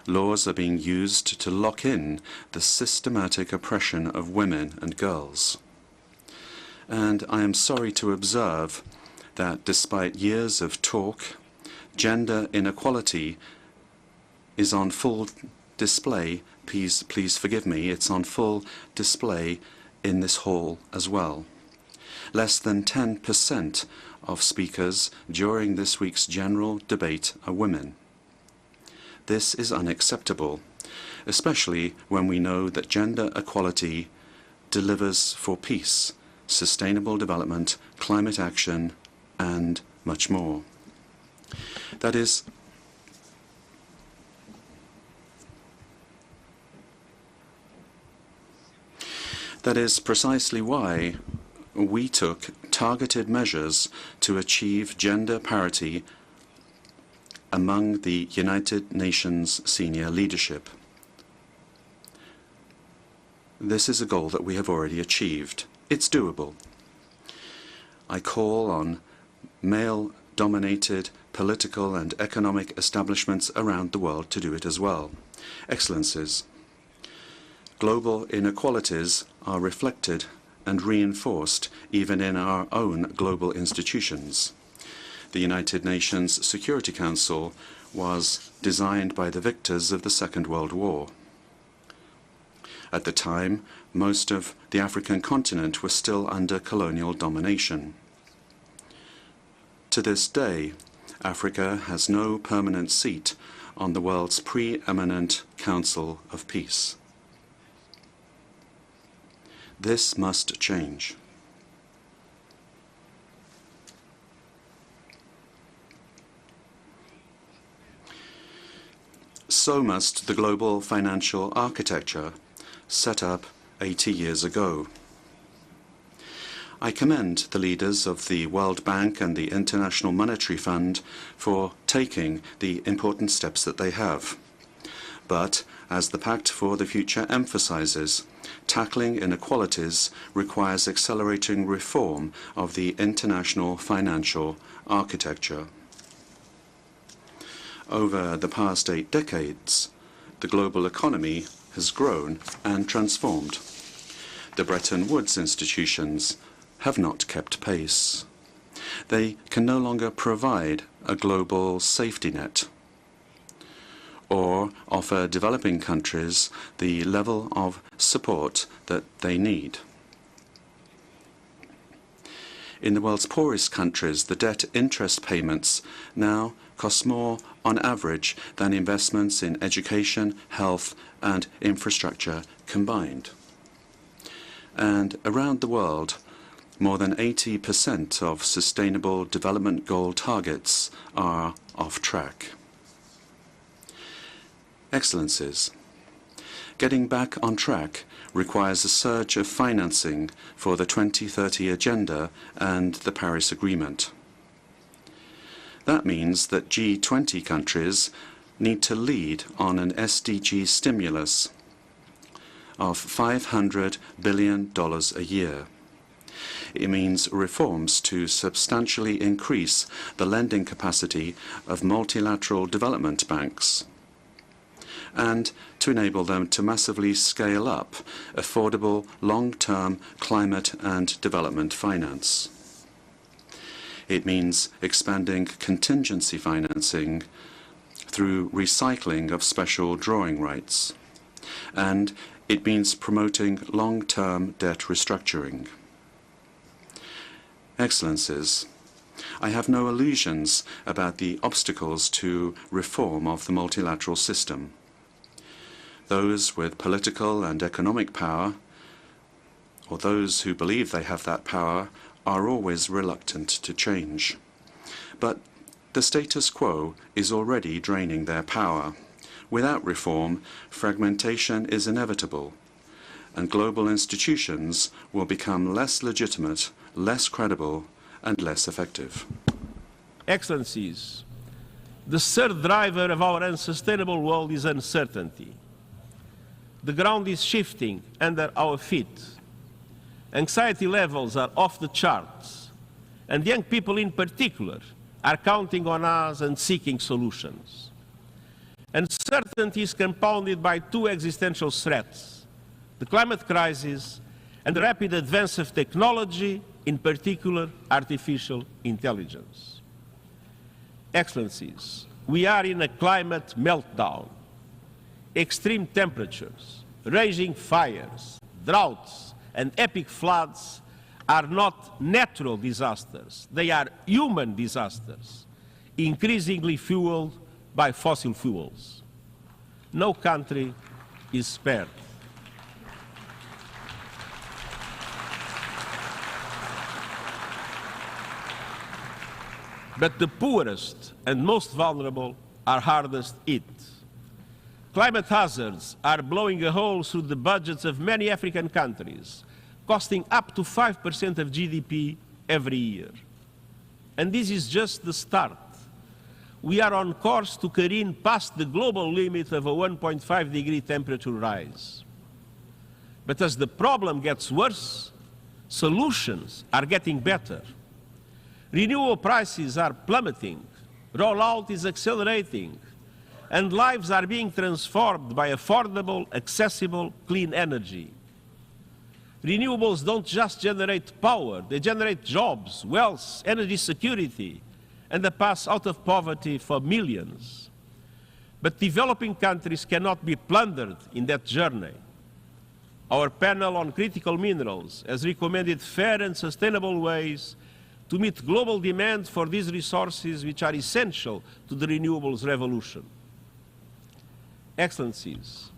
Laws are being used to lock in the systematic oppression of women and girls. And I am sorry to observe that despite years of talk, gender inequality is on full display. Please forgive me, it's on full display in this hall as well. Less than 10% of speakers during this week's general debate are women. This is unacceptable, especially when we know that gender equality delivers for peace, sustainable development, climate action, and much more. That is precisely why we took targeted measures to achieve gender parity among the United Nations senior leadership. This is a goal that we have already achieved. It's doable. I call on male-dominated political and economic establishments around the world to do it as well. Excellencies, global inequalities are reflected and reinforced even in our own global institutions. The United Nations Security Council was designed by the victors of the Second World War. At the time, most of the African continent was still under colonial domination. To this day, Africa has no permanent seat on the world's preeminent Council of Peace. This must change. So must the global financial architecture set up 80 years ago. I commend the leaders of the World Bank and the International Monetary Fund for taking the important steps that they have. But, as the Pact for the Future emphasizes, tackling inequalities requires accelerating reform of the international financial architecture. Over the past 8 decades, the global economy has grown and transformed. The Bretton Woods institutions have not kept pace. They can no longer provide a global safety net or offer developing countries the level of support that they need. In the world's poorest countries, the debt interest payments now cost more on average than investments in education, health, and infrastructure combined. And around the world, more than 80% of Sustainable Development Goal targets are off track. Excellencies, getting back on track requires a surge of financing for the 2030 Agenda and the Paris Agreement. That means that G20 countries need to lead on an SDG stimulus of $500 billion a year. It means reforms to substantially increase the lending capacity of multilateral development banks and to enable them to massively scale up affordable long-term climate and development finance. It means expanding contingency financing through recycling of special drawing rights. And it means promoting long-term debt restructuring. Excellencies, I have no illusions about the obstacles to reform of the multilateral system. Those with political and economic power, or those who believe they have that power, are always reluctant to change. But the status quo is already draining their power. Without reform, fragmentation is inevitable, and global institutions will become less legitimate, less credible, and less effective. Excellencies, the third driver of our unsustainable world is uncertainty. The ground is shifting under our feet. Anxiety levels are off the charts, and young people in particular are counting on us and seeking solutions. Uncertainty is compounded by two existential threats: the climate crisis and the rapid advance of technology, in particular artificial intelligence. Excellencies, we are in a climate meltdown. Extreme temperatures, raging fires, droughts, and epic floods are not natural disasters. They are human disasters, increasingly fueled by fossil fuels. No country is spared. But the poorest and most vulnerable are hardest hit. Climate hazards are blowing a hole through the budgets of many African countries, costing up to 5% of GDP every year. And this is just the start. We are on course to careen past the global limit of a 1.5-degree temperature rise. But as the problem gets worse, solutions are getting better. Renewable prices are plummeting, rollout is accelerating, and lives are being transformed by affordable, accessible, clean energy. Renewables don't just generate power, they generate jobs, wealth, energy security, and a path out of poverty for millions. But developing countries cannot be plundered in that journey. Our panel on critical minerals has recommended fair and sustainable ways to meet global demand for these resources, which are essential to the renewables revolution. Excellencies,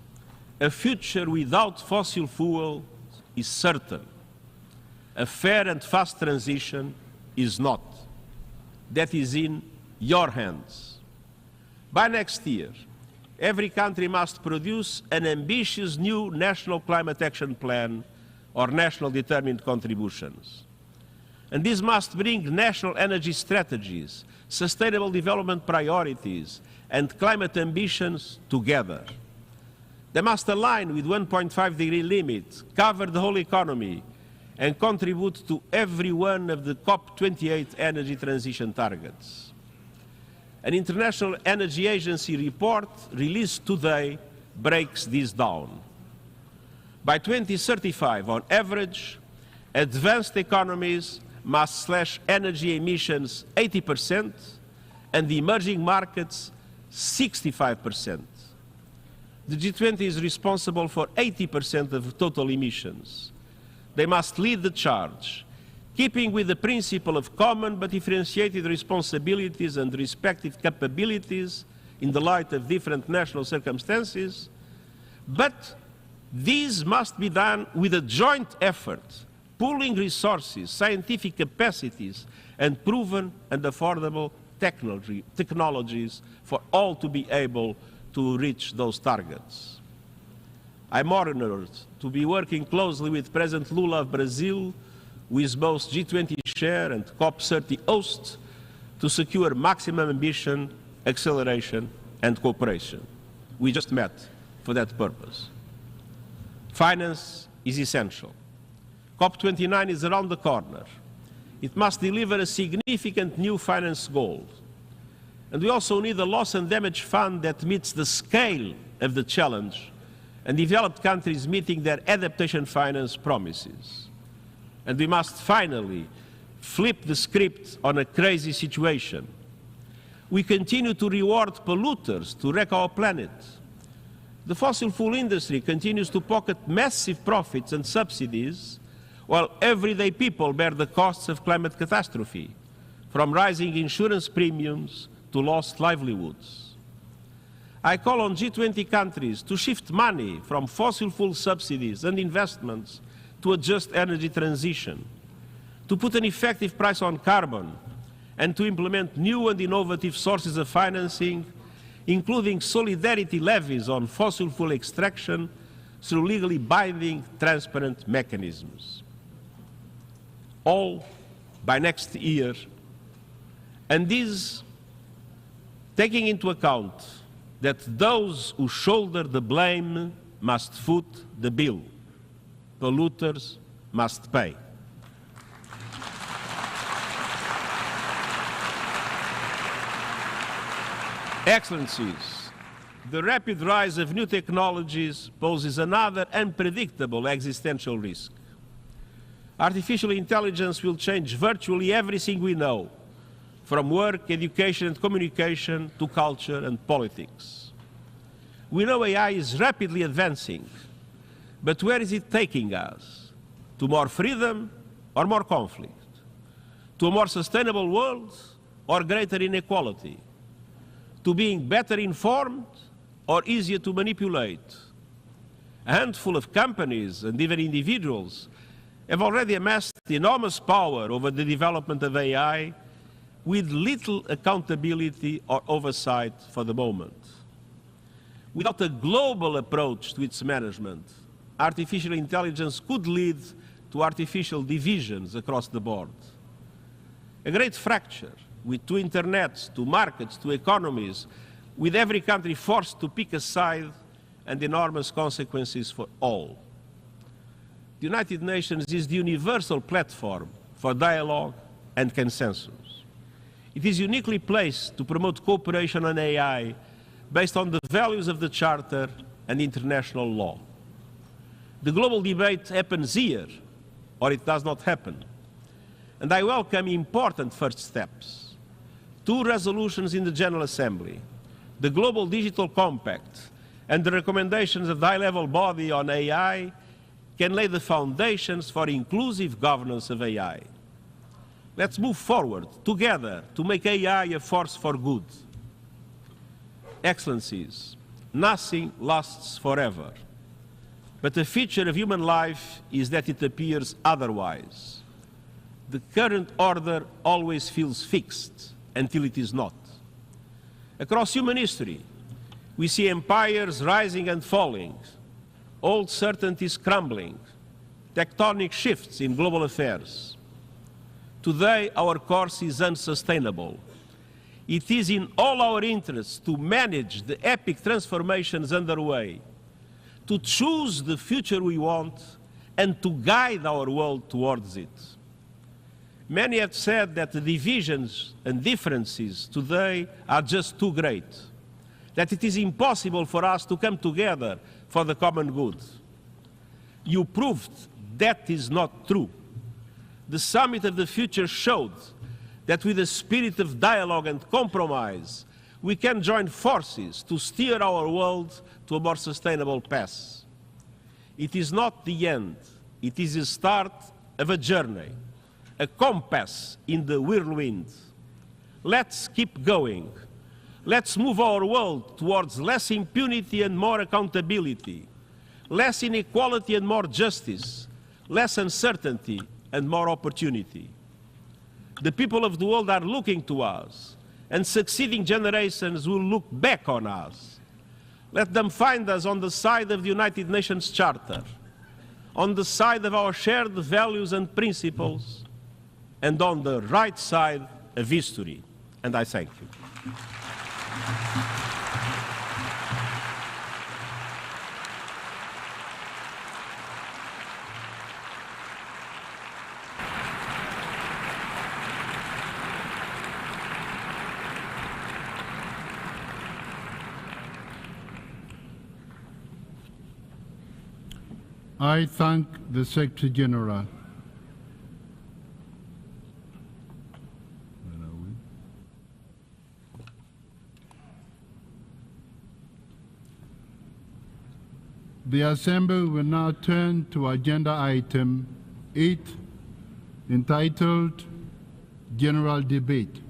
a future without fossil fuel is certain. A fair and fast transition is not. That is in your hands. By next year, every country must produce an ambitious new national climate action plan or national determined contributions. And this must bring national energy strategies, sustainable development priorities, and climate ambitions together. They must align with 1.5-degree limit, cover the whole economy, and contribute to every one of the COP28 energy transition targets. An International Energy Agency report released today breaks this down. By 2035, on average, advanced economies must slash energy emissions 80%, and the emerging markets 65%. The G20 is responsible for 80% of total emissions. They must lead the charge, keeping with the principle of common but differentiated responsibilities and respective capabilities in the light of different national circumstances. But these must be done with a joint effort, pooling resources, scientific capacities, and proven and affordable technologies for all to be able to reach those targets. I'm honored to be working closely with President Lula of Brazil, who is both G20 chair and COP30 host, to secure maximum ambition, acceleration, and cooperation. We just met for that purpose. Finance is essential. COP29 is around the corner. It must deliver a significant new finance goal. And we also need a loss and damage fund that meets the scale of the challenge and developed countries meeting their adaptation finance promises. And we must finally flip the script on a crazy situation. We continue to reward polluters to wreck our planet. The fossil fuel industry continues to pocket massive profits and subsidies, while everyday people bear the costs of climate catastrophe, from rising insurance premiums to lost livelihoods. I call on G20 countries to shift money from fossil fuel subsidies and investments to a just energy transition, to put an effective price on carbon, and to implement new and innovative sources of financing, including solidarity levies on fossil fuel extraction through legally binding, transparent mechanisms. All by next year, and this taking into account that those who shoulder the blame must foot the bill. Polluters must pay. Excellencies, The rapid rise of new technologies poses another unpredictable existential risk. Artificial intelligence will change virtually everything we know, from work, education and communication to culture and politics. We know AI is rapidly advancing, but where is it taking us? To more freedom or more conflict? To a more sustainable world or greater inequality? To being better informed or easier to manipulate? A handful of companies and even individuals have already amassed enormous power over the development of AI with little accountability or oversight for the moment. Without a global approach to its management, artificial intelligence could lead to artificial divisions across the board. A great fracture with two internets, two markets, two economies, with every country forced to pick a side and enormous consequences for all. The United Nations is the universal platform for dialogue and consensus. It is uniquely placed to promote cooperation on AI based on the values of the Charter and international law. The global debate happens here, or it does not happen. And I welcome important first steps. Two resolutions in the General Assembly, the Global Digital Compact, and the recommendations of the high-level body on AI can lay the foundations for inclusive governance of AI. Let's move forward together to make AI a force for good. Excellencies, nothing lasts forever. But the feature of human life is that it appears otherwise. The current order always feels fixed until it is not. Across human history, we see empires rising and falling, old certainties crumbling, tectonic shifts in global affairs. Today, our course is unsustainable. It is in all our interests to manage the epic transformations underway, to choose the future we want, and to guide our world towards it. Many have said that the divisions and differences today are just too great, that it is impossible for us to come together for the common good. You proved that is not true. The Summit of the Future showed that with a spirit of dialogue and compromise, we can join forces to steer our world to a more sustainable path. It is not the end. It is the start of a journey, a compass in the whirlwind. Let's keep going. Let's move our world towards less impunity and more accountability, less inequality and more justice, less uncertainty and more opportunity. The people of the world are looking to us, and succeeding generations will look back on us. Let them find us on the side of the United Nations Charter, on the side of our shared values and principles, and on the right side of history. And I thank you. I thank the Secretary General. The Assembly will now turn to Agenda Item 8, entitled General Debate.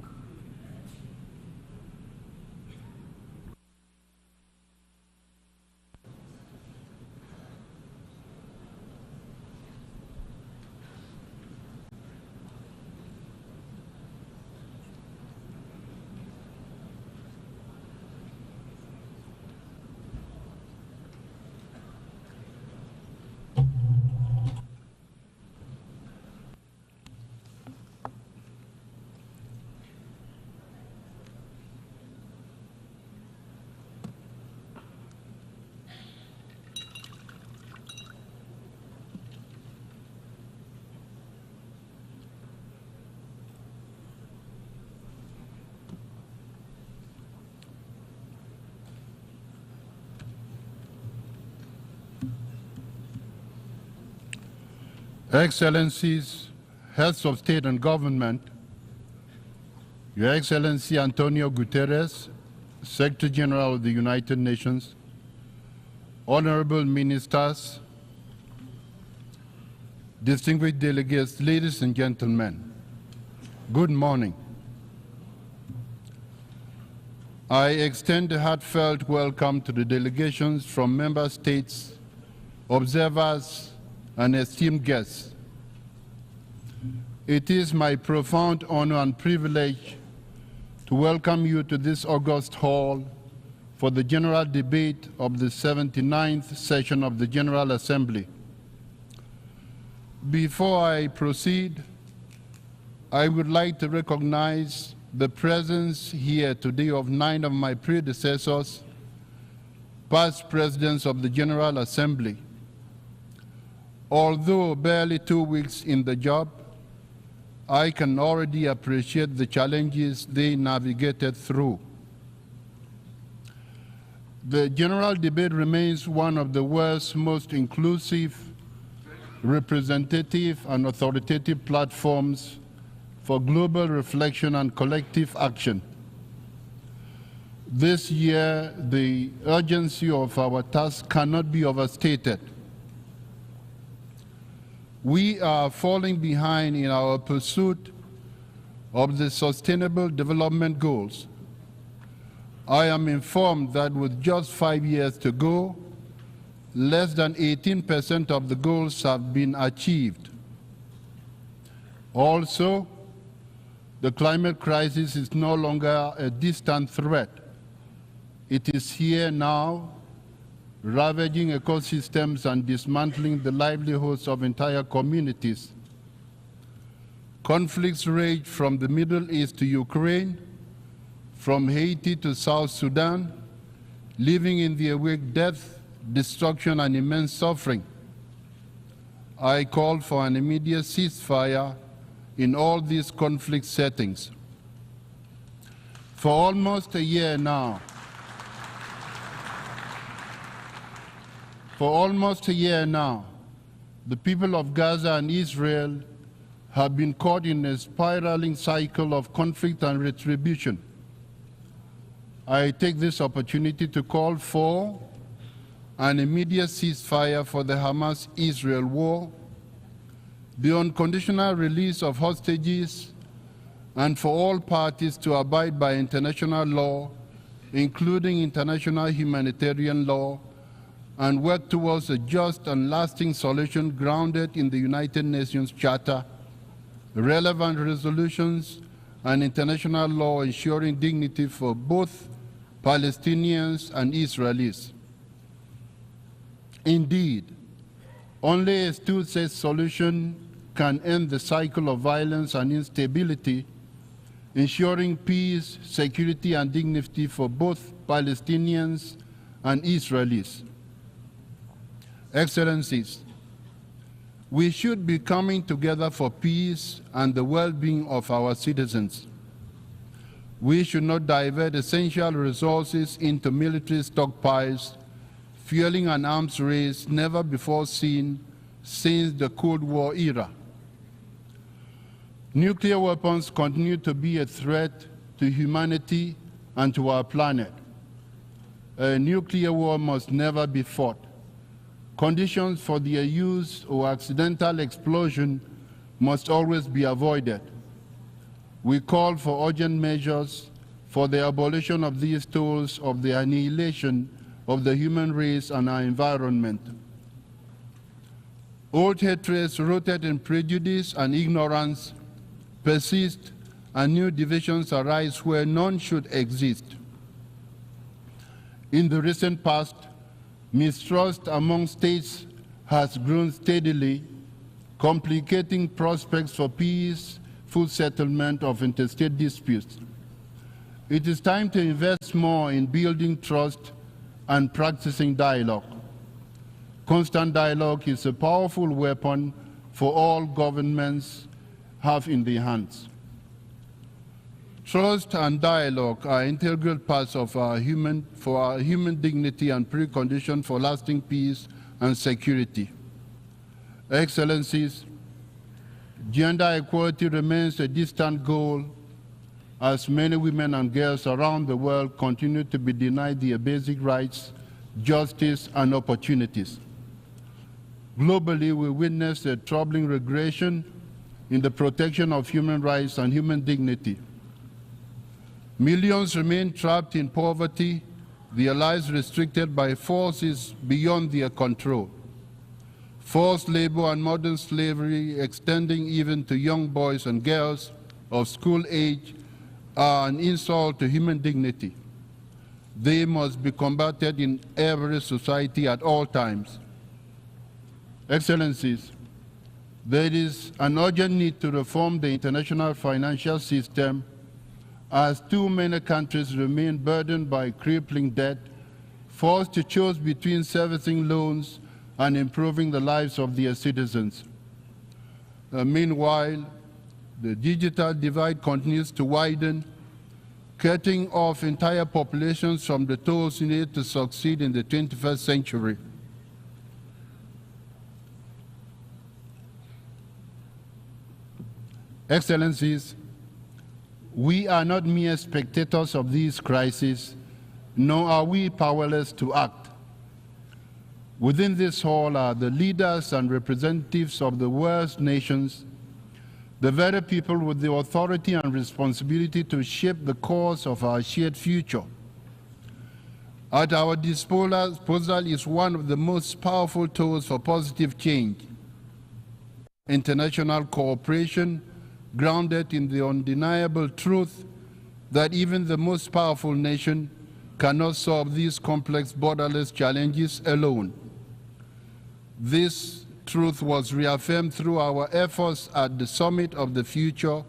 Excellencies, heads of state and government, Your Excellency Antonio Guterres, Secretary General of the United Nations, honorable ministers, distinguished delegates, ladies and gentlemen, good morning. I extend a heartfelt welcome to the delegations from member states, observers, and esteemed guests. It is my profound honor and privilege to welcome you to this august hall for the general debate of the 79th session of the General Assembly. Before I proceed, I would like to recognize the presence here today of 9 of my predecessors, past presidents of the General Assembly. Although barely 2 weeks in the job, I can already appreciate the challenges they navigated through. The general debate remains one of the world's most inclusive, representative, and authoritative platforms for global reflection and collective action. This year, the urgency of our task cannot be overstated. We are falling behind in our pursuit of the Sustainable Development Goals. I am informed that with just 5 years to go, less than 18% of the goals have been achieved. Also, the climate crisis is no longer a distant threat. It is here now, ravaging ecosystems and dismantling the livelihoods of entire communities. Conflicts rage from the Middle East to Ukraine, from Haiti to South Sudan, leaving in their wake death, destruction, and immense suffering. I call for an immediate ceasefire in all these conflict settings. For almost a year now, the people of Gaza and Israel have been caught in a spiraling cycle of conflict and retribution. I take this opportunity to call for an immediate ceasefire for the Hamas-Israel war, the unconditional release of hostages, and for all parties to abide by international law, including international humanitarian law, and work towards a just and lasting solution grounded in the United Nations Charter, relevant resolutions, and international law ensuring dignity for both Palestinians and Israelis. Indeed, only a two-state solution can end the cycle of violence and instability, ensuring peace, security, and dignity for both Palestinians and Israelis. Excellencies, we should be coming together for peace and the well-being of our citizens. We should not divert essential resources into military stockpiles, fueling an arms race never before seen since the Cold War era. Nuclear weapons continue to be a threat to humanity and to our planet. A nuclear war must never be fought. Conditions for their use or accidental explosion must always be avoided. We call for urgent measures for the abolition of these tools of the annihilation of the human race and our environment. Old hatreds rooted in prejudice and ignorance persist, and new divisions arise where none should exist. In the recent past, mistrust among states has grown steadily, complicating prospects for peaceful settlement of interstate disputes. It is time to invest more in building trust and practicing dialogue. Constant dialogue is a powerful weapon for all governments have in their hands. Trust and dialogue are integral parts of our human dignity and precondition for lasting peace and security. Excellencies, Gender equality remains a distant goal as many women and girls around the world continue to be denied their basic rights, justice, and opportunities. Globally, we witness a troubling regression in the protection of human rights and human dignity. Millions remain trapped in poverty, their lives restricted by forces beyond their control. Forced labor and modern slavery, extending even to young boys and girls of school age, are an insult to human dignity. They must be combated in every society at all times. Excellencies, there is an urgent need to reform the international financial system as too many countries remain burdened by crippling debt, forced to choose between servicing loans and improving the lives of their citizens. Meanwhile, the digital divide continues to widen, cutting off entire populations from the tools needed to succeed in the 21st century. Excellencies, we are not mere spectators of these crises, nor are we powerless to act. Within this hall are the leaders and representatives of the world's nations, the very people with the authority and responsibility to shape the course of our shared future. At our disposal is one of the most powerful tools for positive change: international cooperation grounded in the undeniable truth that even the most powerful nation cannot solve these complex borderless challenges alone. This truth was reaffirmed through our efforts at the Summit of the Future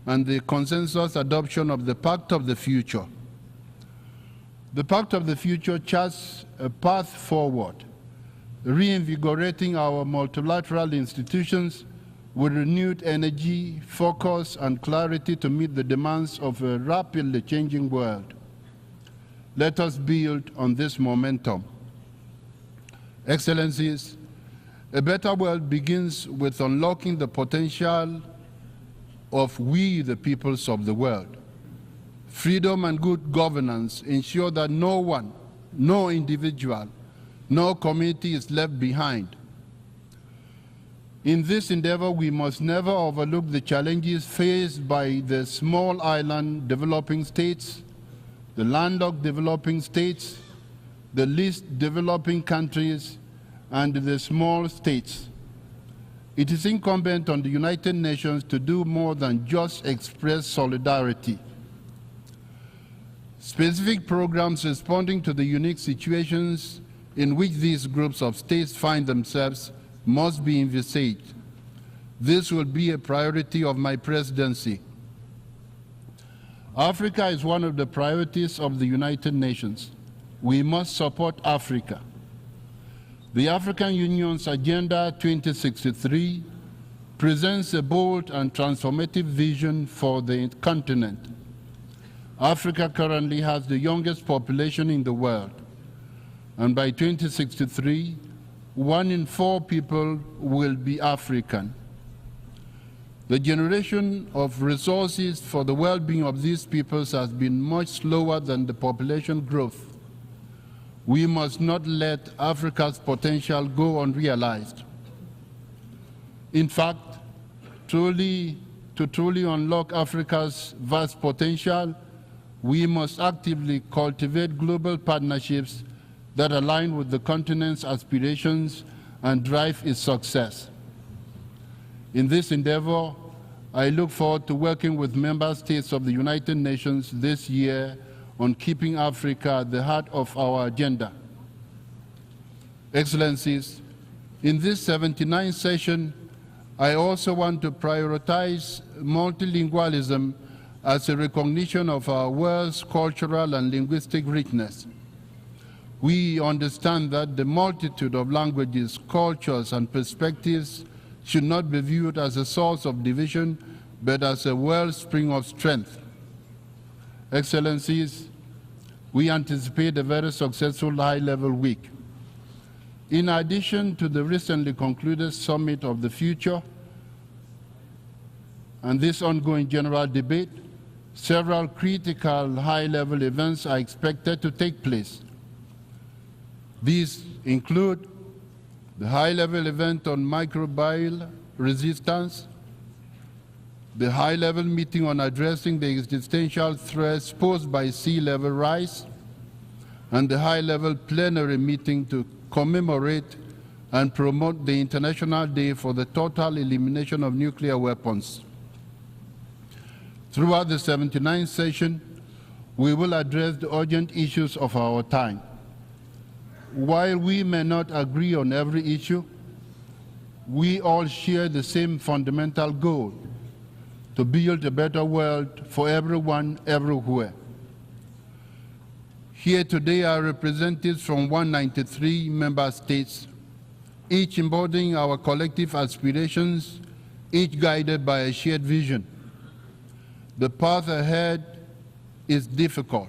and the consensus adoption of the Pact of the Future. The Pact of the Future charts a path forward, reinvigorating our multilateral institutions with renewed energy, focus, and clarity to meet the demands of a rapidly changing world. Let us build on this momentum. Excellencies, a better world begins with unlocking the potential of we, the peoples of the world. Freedom and good governance ensure that no one, no individual, no community is left behind. In this endeavor, we must never overlook the challenges faced by the small island developing states, the landlocked developing states, the least developing countries, and the small states. It is incumbent on the United Nations to do more than just express solidarity. Specific programs responding to the unique situations in which these groups of states find themselves must be envisaged. This will be a priority of my presidency. Africa is one of the priorities of the United Nations. We must support Africa. The African Union's Agenda 2063 presents a bold and transformative vision for the continent. Africa currently has the youngest population in the world, and by 2063, 1 in 4 people will be African. The generation of resources for the well-being of these peoples has been much slower than the population growth. We must not let Africa's potential go unrealized. In fact, to truly unlock Africa's vast potential, we must actively cultivate global partnerships that align with the continent's aspirations and drive its success. In this endeavor, I look forward to working with member states of the United Nations this year on keeping Africa at the heart of our agenda. Excellencies, in this 79th session, I also want to prioritize multilingualism as a recognition of our world's cultural and linguistic richness. We understand that the multitude of languages, cultures, and perspectives should not be viewed as a source of division, but as a wellspring of strength. Excellencies, we anticipate a very successful high-level week. In addition to the recently concluded Summit of the Future, and this ongoing general debate, several critical high-level events are expected to take place. These include the high-level event on microbial resistance, the high-level meeting on addressing the existential threats posed by sea level rise, and the high-level plenary meeting to commemorate and promote the International Day for the Total Elimination of Nuclear Weapons. Throughout the 79th session, we will address the urgent issues of our time. While we may not agree on every issue, we all share the same fundamental goal: to build a better world for everyone, everywhere. Here today are representatives from 193 member states, each embodying our collective aspirations, each guided by a shared vision. The path ahead is difficult,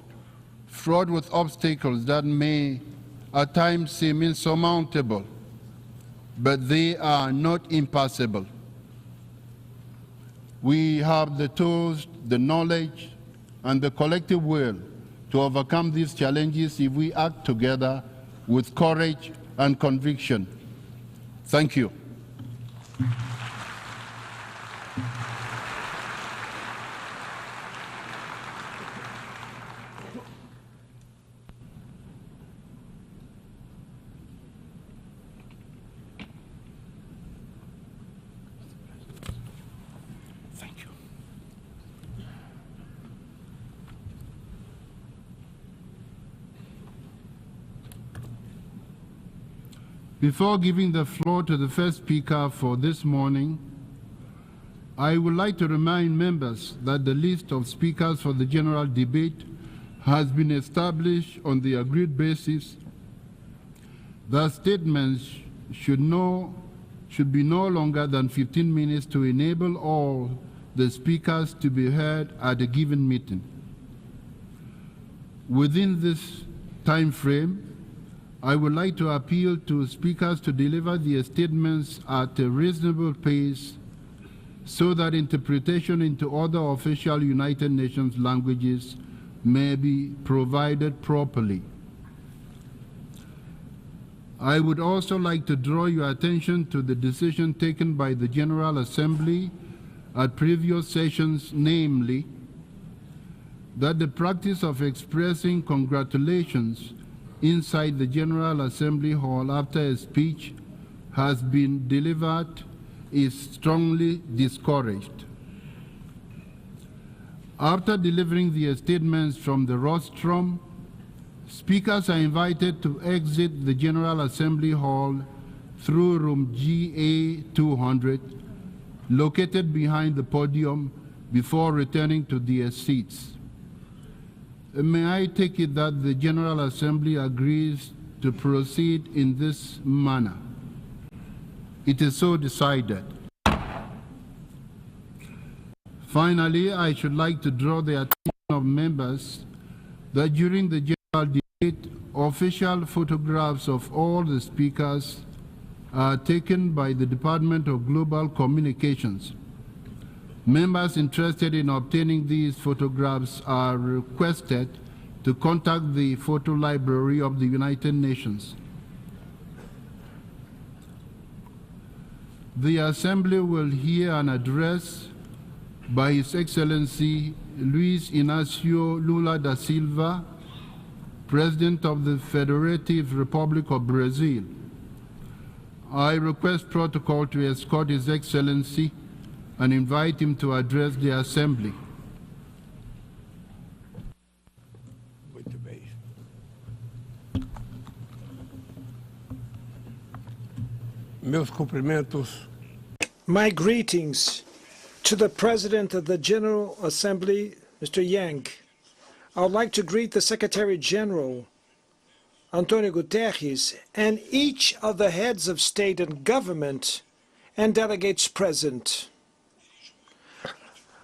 fraught with obstacles that may at times seem insurmountable, but they are not impassable. We have the tools, the knowledge, and the collective will to overcome these challenges if we act together with courage and conviction. Thank you. Before giving the floor to the first speaker for this morning, I would like to remind members that the list of speakers for the general debate has been established on the agreed basis that statements should be no longer than 15 minutes to enable all the speakers to be heard at a given meeting. Within this time frame, I would like to appeal to speakers to deliver their statements at a reasonable pace so that interpretation into other official United Nations languages may be provided properly. I would also like to draw your attention to the decision taken by the General Assembly at previous sessions, namely, that the practice of expressing congratulations inside the General Assembly Hall after a speech has been delivered is strongly discouraged. After delivering their statements from the rostrum, speakers are invited to exit the General Assembly Hall through room GA 200, located behind the podium, before returning to their seats. May I take it that the General Assembly agrees to proceed in this manner? It is so decided. Finally, I should like to draw the attention of members that during the general debate, official photographs of all the speakers are taken by the Department of Global Communications. Members interested in obtaining these photographs are requested to contact the Photo Library of the United Nations. The Assembly will hear an address by His Excellency Luis Inácio Lula da Silva, President of the Federative Republic of Brazil. I request protocol to escort His Excellency and invite him to address the Assembly. Muito bem. Meus cumprimentos. My greetings to the President of the General Assembly, Mr. Yang. I would like to greet the Secretary General, Antonio Guterres, and each of the heads of state and government and delegates present.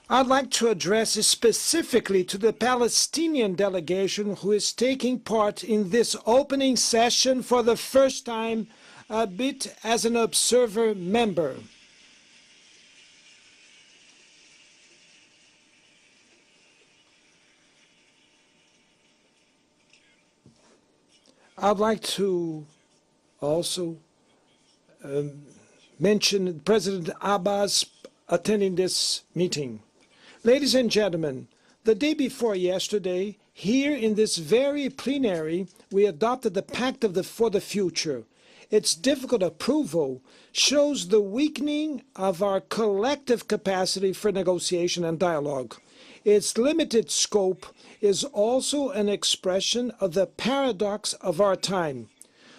I'd like to address specifically to the Palestinian delegation who is taking part in this opening session for the first time, a bit as an observer member. I'd like to also mention President Abbas attending this meeting. Ladies and gentlemen, the day before yesterday, here in this very plenary, we adopted the Pact for the Future. Its difficult approval shows the weakening of our collective capacity for negotiation and dialogue. Its limited scope is also an expression of the paradox of our time.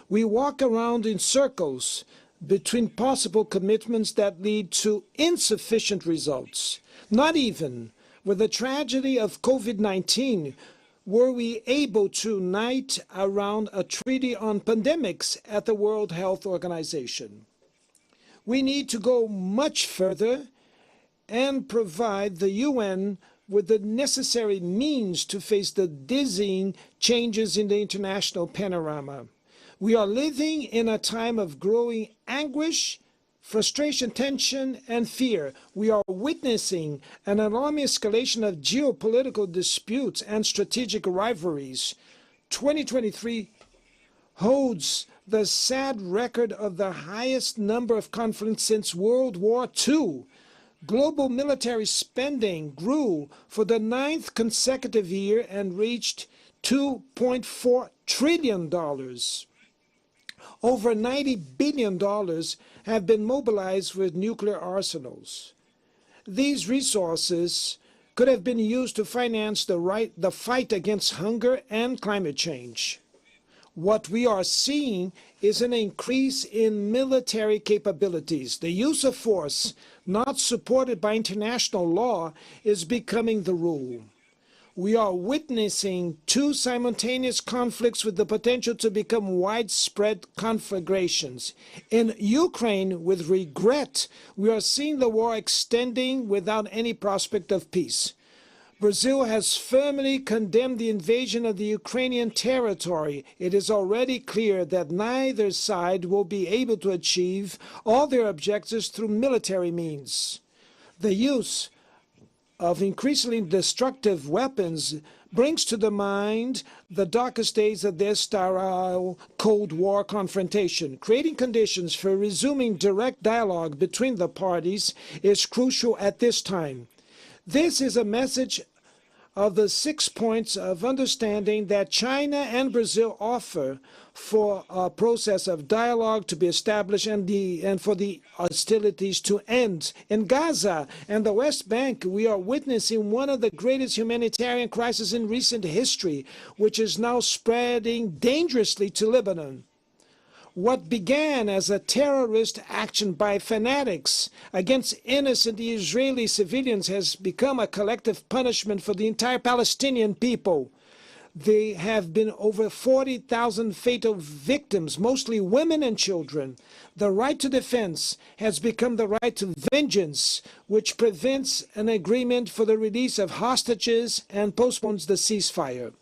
We walk around in circles between possible commitments that lead to insufficient results. Not even with the tragedy of COVID-19 were we able to unite around a treaty on pandemics at the World Health Organization. We need to go much further and provide the UN with the necessary means to face the dizzying changes in the international panorama. We are living in a time of growing anguish, frustration, tension, and fear. We are witnessing an alarming escalation of geopolitical disputes and strategic rivalries. 2023 holds the sad record of the highest number of conflicts since World War II. Global military spending grew for the 9th consecutive year and reached $2.4 trillion. Over $90 billion have been mobilized with nuclear arsenals. These resources could have been used to finance the fight against hunger and climate change. What we are seeing is an increase in military capabilities. The use of force, not supported by international law, is becoming the rule. We are witnessing two simultaneous conflicts with the potential to become widespread conflagrations. In Ukraine, with regret, we are seeing the war extending without any prospect of peace. Brazil has firmly condemned the invasion of the Ukrainian territory. It is already clear that neither side will be able to achieve all their objectives through military means. The use of increasingly destructive weapons brings to the mind the darkest days of this sterile Cold War confrontation. Creating conditions for resuming direct dialogue between the parties is crucial at this time. This is a message of the 6 points of understanding that China and Brazil offer for a process of dialogue to be established and for the hostilities to end. In Gaza and the West Bank, we are witnessing one of the greatest humanitarian crises in recent history, which is now spreading dangerously to Lebanon. What began as a terrorist action by fanatics against innocent Israeli civilians has become a collective punishment for the entire Palestinian people. There have been over 40,000 fatal victims, mostly women and children. The right to defense has become the right to vengeance, which prevents an agreement for the release of hostages and postpones the ceasefire.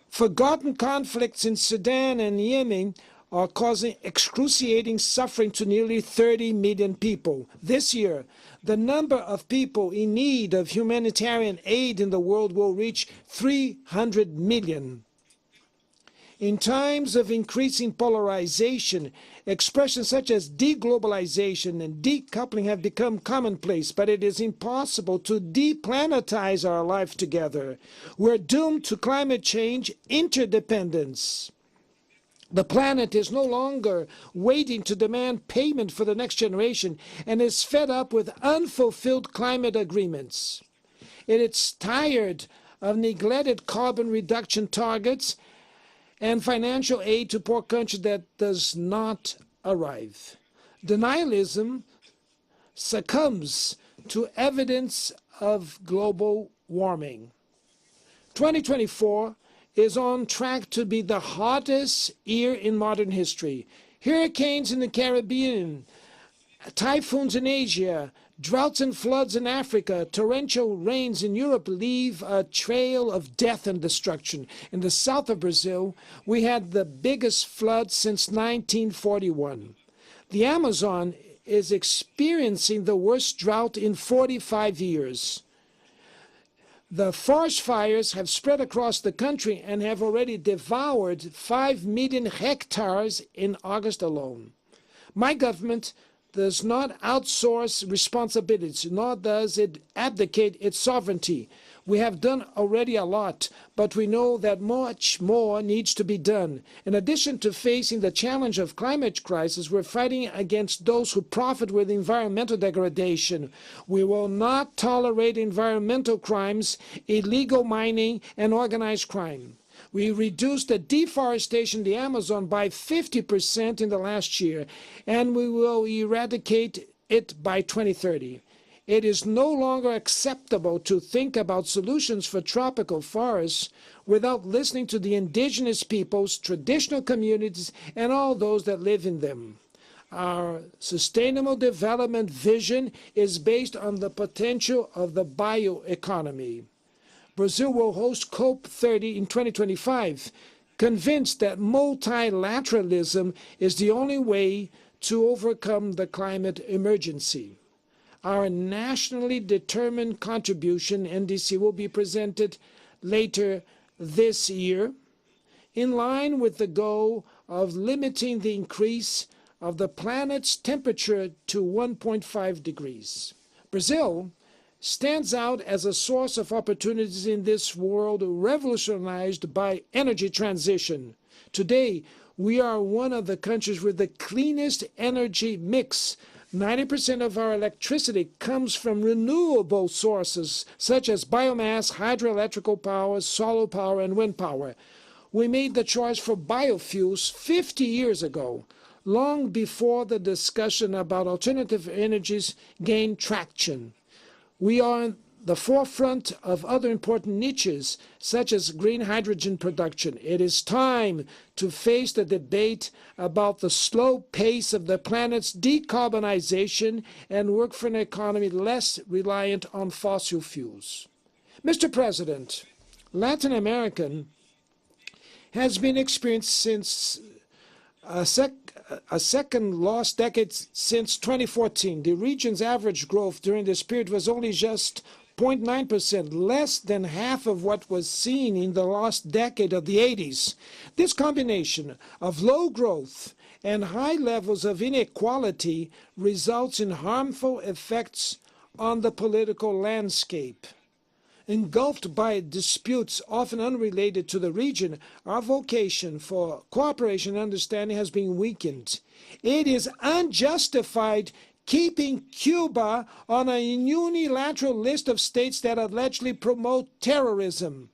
Forgotten conflicts in Sudan and Yemen are causing excruciating suffering to nearly 30 million people. This year, the number of people in need of humanitarian aid in the world will reach 300 million. In times of increasing polarization, expressions such as deglobalization and decoupling have become commonplace, but it is impossible to deplanetize our life together. We're doomed to climate change interdependence. The planet is no longer waiting to demand payment for the next generation and is fed up with unfulfilled climate agreements. It is tired of neglected carbon reduction targets and financial aid to poor countries that does not arrive. Denialism succumbs to evidence of global warming. 2024 is on track to be the hottest year in modern history. Hurricanes in the Caribbean, typhoons in Asia, droughts and floods in Africa, torrential rains in Europe leave a trail of death and destruction. In the south of Brazil, we had the biggest flood since 1941. The Amazon is experiencing the worst drought in 45 years. The forest fires have spread across the country and have already devoured 5 million hectares in August alone. My government does not outsource responsibilities, nor does it abdicate its sovereignty. We have done already a lot, but we know that much more needs to be done. In addition to facing the challenge of climate crisis, we're fighting against those who profit with environmental degradation. We will not tolerate environmental crimes, illegal mining, and organized crime. We reduced the deforestation in the Amazon by 50% in the last year, and we will eradicate it by 2030. It is no longer acceptable to think about solutions for tropical forests without listening to the indigenous peoples, traditional communities, and all those that live in them. Our sustainable development vision is based on the potential of the bioeconomy. Brazil will host COP30 in 2025, convinced that multilateralism is the only way to overcome the climate emergency. Our nationally determined contribution, NDC, will be presented later this year, in line with the goal of limiting the increase of the planet's temperature to 1.5 degrees. Brazil stands out as a source of opportunities in this world revolutionized by energy transition. Today, we are one of the countries with the cleanest energy mix. 90% of our electricity comes from renewable sources, such as biomass, hydroelectrical power, solar power, and wind power. We made the choice for biofuels 50 years ago, long before the discussion about alternative energies gained traction. We are in the forefront of other important niches, such as green hydrogen production. It is time to face the debate about the slow pace of the planet's decarbonization and work for an economy less reliant on fossil fuels. Mr. President, Latin America has been experienced since a second lost decade since 2014. The region's average growth during this period was only just 0.9%, less than half of what was seen in the lost decade of the 80s. This combination of low growth and high levels of inequality results in harmful effects on the political landscape. Engulfed by disputes often unrelated to the region, our vocation for cooperation and understanding has been weakened. It is unjustified keeping Cuba on a unilateral list of states that allegedly promote terrorism.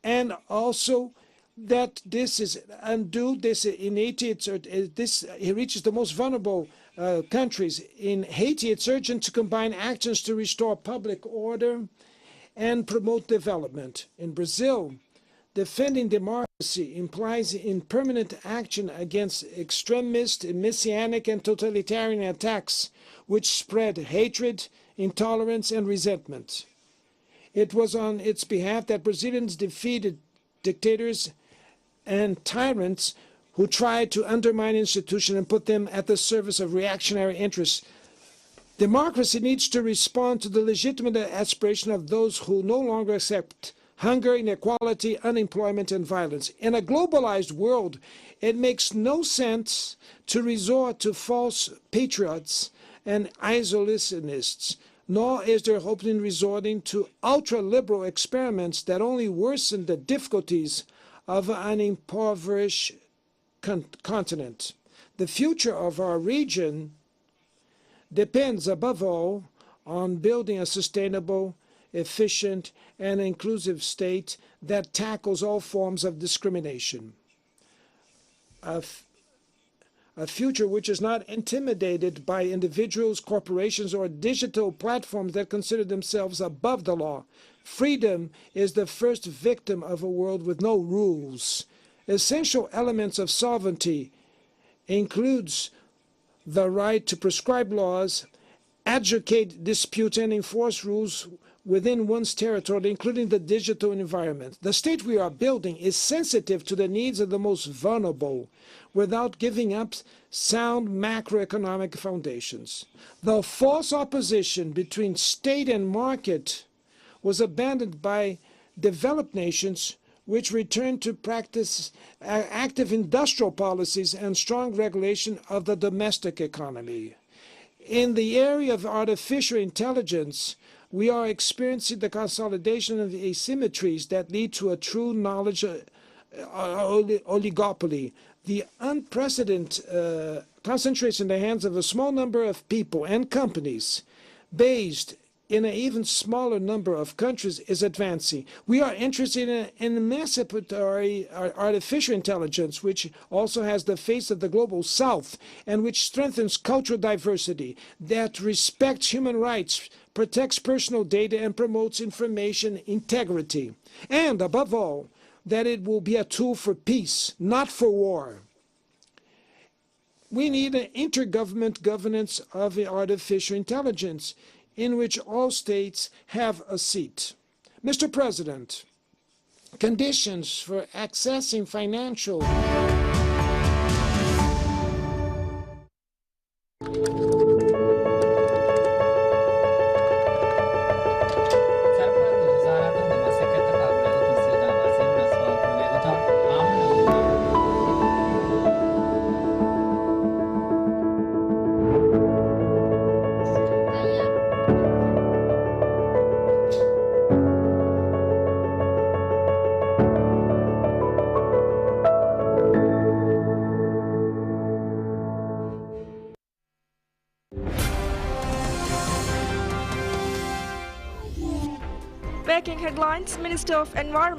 And also that this is undue, it reaches the most vulnerable countries. In Haiti, it's urgent to combine actions to restore public order and promote development. In Brazil, defending democracy implies impermanent action against extremist, messianic, and totalitarian attacks which spread hatred, intolerance, and resentment. It was on its behalf that Brazilians defeated dictators and tyrants who tried to undermine institutions and put them at the service of reactionary interests. Democracy needs to respond to the legitimate aspiration of those who no longer accept hunger, inequality, unemployment, and violence. In a globalized world, it makes no sense to resort to false patriots and isolationists, nor is there hope in resorting to ultra-liberal experiments that only worsen the difficulties of an impoverished continent. The future of our region depends, above all, on building a sustainable, efficient, and inclusive state that tackles all forms of discrimination. A future which is not intimidated by individuals, corporations, or digital platforms that consider themselves above the law. Freedom is the first victim of a world with no rules. Essential elements of sovereignty includes the right to prescribe laws, adjudicate disputes, and enforce rules within one's territory, including the digital environment. The state we are building is sensitive to the needs of the most vulnerable without giving up sound macroeconomic foundations. The false opposition between state and market was abandoned by developed nations, which returned to practice active industrial policies and strong regulation of the domestic economy. In the area of artificial intelligence, we are experiencing the consolidation of asymmetries that lead to a true knowledge oligopoly. The unprecedented concentration in the hands of a small number of people and companies based in an even smaller number of countries is advancing. We are interested in emancipatory artificial intelligence, which also has the face of the global south and which strengthens cultural diversity, that respects human rights, protects personal data, and promotes information integrity. And above all, that it will be a tool for peace, not for war. We need an intergovernment governance of artificial intelligence in which all states have a seat. Mr. President, conditions for accessing financial Breaking headlines: Minister of Environment